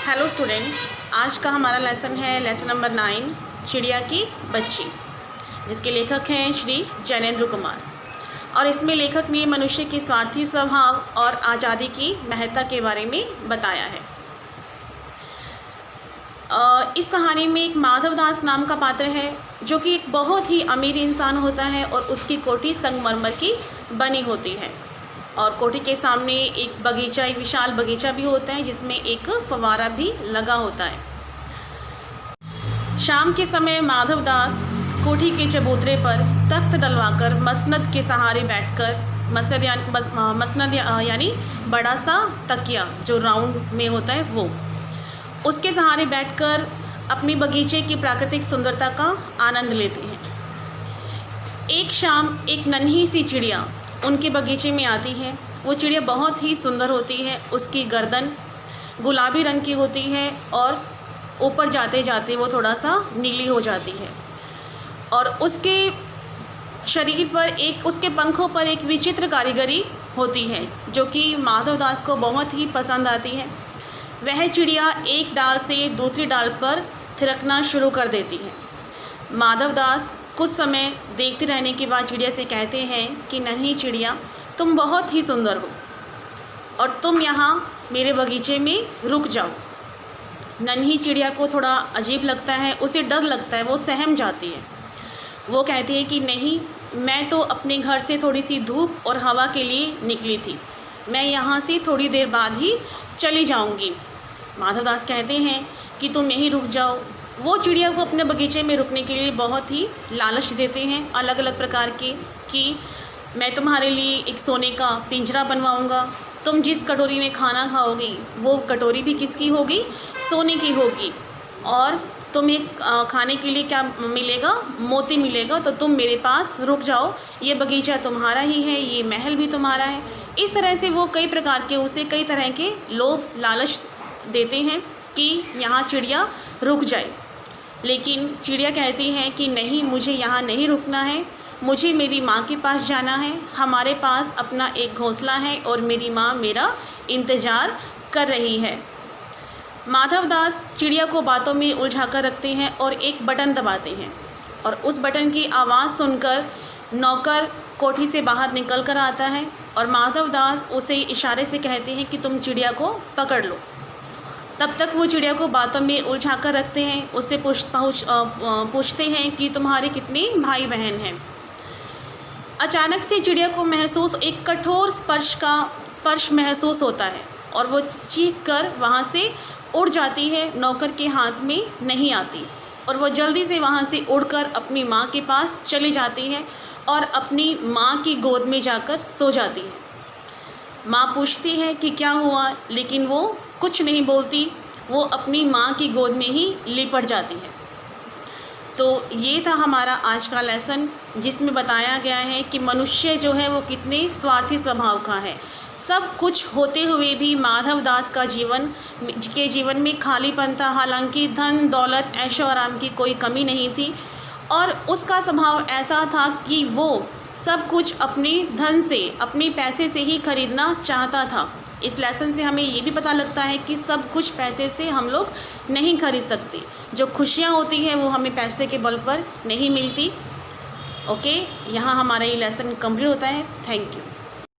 Hello students, आज का हमारा लेसन है लेसन नंबर 9 चिड़िया की बच्ची, जिसके लेखक हैं श्री जैनेंद्र कुमार। और इसमें लेखक ने मनुष्य के स्वार्थी स्वभाव और आज़ादी की महत्ता के बारे में बताया है। इस कहानी में एक माधव दास नाम का पात्र है, जो कि एक बहुत ही अमीर इंसान होता है और उसकी कोठी संगमरमर की बनी होती है। और कोठी के सामने एक बगीचा, एक विशाल बगीचा भी होता है, जिसमें एक फव्वारा भी लगा होता है। शाम के समय माधव दास कोठी के चबूतरे पर तख्त डलवाकर मसनद के सहारे बैठकर, मसनद यानी बड़ा सा तकिया जो राउंड में होता है वो, उसके सहारे बैठकर अपनी बगीचे की प्राकृतिक सुंदरता का आनंद लेते हैं। एक शाम एक नन्ही सी चिड़िया उनके बगीचे में आती है। वो चिड़िया बहुत ही सुंदर होती है। उसकी गर्दन गुलाबी रंग की होती है और ऊपर जाते जाते वो थोड़ा सा नीली हो जाती है। और उसके शरीर पर उसके पंखों पर एक विचित्र कारीगरी होती है, जो कि माधव दास को बहुत ही पसंद आती है। वह चिड़िया एक डाल से दूसरी डाल पर थिरकना शुरू कर देती है। माधव दास कुछ समय देखते रहने के बाद चिड़िया से कहते हैं कि नन्ही चिड़िया, तुम बहुत ही सुंदर हो और तुम यहाँ मेरे बगीचे में रुक जाओ। नन्ही चिड़िया को थोड़ा अजीब लगता है, उसे डर लगता है, वो सहम जाती है। वो कहती है कि नहीं, मैं तो अपने घर से थोड़ी सी धूप और हवा के लिए निकली थी, मैं यहाँ से थोड़ी देर बाद ही चली जाऊँगी। माधव दास कहते हैं कि तुम यहीं रुक जाओ। वो चिड़िया को अपने बगीचे में रुकने के लिए बहुत ही लालच देते हैं, अलग अलग प्रकार के, कि मैं तुम्हारे लिए एक सोने का पिंजरा बनवाऊंगा, तुम जिस कटोरी में खाना खाओगी वो कटोरी भी किसकी होगी, सोने की होगी, और तुम्हें खाने के लिए क्या मिलेगा, मोती मिलेगा, तो तुम मेरे पास रुक जाओ, ये बगीचा तुम्हारा ही है, ये महल भी तुम्हारा है। इस तरह से वो कई प्रकार के उसे कई तरह के लोभ लालच देते हैं कि यहाँ चिड़िया रुक जाए। लेकिन चिड़िया कहती है कि नहीं, मुझे यहाँ नहीं रुकना है, मुझे मेरी माँ के पास जाना है। हमारे पास अपना एक घोंसला है और मेरी माँ मेरा इंतज़ार कर रही है। माधव दास चिड़िया को बातों में उलझा कर रखते हैं और एक बटन दबाते हैं, और उस बटन की आवाज़ सुनकर नौकर कोठी से बाहर निकल कर आता है और माधव दास उसे इशारे से कहते हैं कि तुम चिड़िया को पकड़ लो। तब तक वो चिड़िया को बातों में उलझा कर रखते हैं। उससे पूछते हैं कि तुम्हारे कितने भाई बहन हैं। अचानक से चिड़िया को एक कठोर स्पर्श महसूस होता है और वो चीख कर वहाँ से उड़ जाती है, नौकर के हाथ में नहीं आती, और वो जल्दी से वहाँ से उड़कर अपनी माँ के पास चली जाती है और अपनी माँ की गोद में जाकर सो जाती है। माँ पूछती है कि क्या हुआ, लेकिन वो कुछ नहीं बोलती, वो अपनी माँ की गोद में ही लिपट जाती है। तो ये था हमारा आज का लेसन, जिसमें बताया गया है कि मनुष्य जो है वो कितने स्वार्थी स्वभाव का है। सब कुछ होते हुए भी माधव दास का जीवन में खालीपन था। हालांकि धन दौलत ऐशो आराम की कोई कमी नहीं थी, और उसका स्वभाव ऐसा था कि वो सब कुछ अपने धन से, अपने पैसे से ही खरीदना चाहता था। इस लेसन से हमें ये भी पता लगता है कि सब कुछ पैसे से हम लोग नहीं खरीद सकते। जो खुशियाँ होती हैं वो हमें पैसे के बल पर नहीं मिलती। ओके, यहाँ हमारा ये लेसन कंप्लीट होता है। Thank you.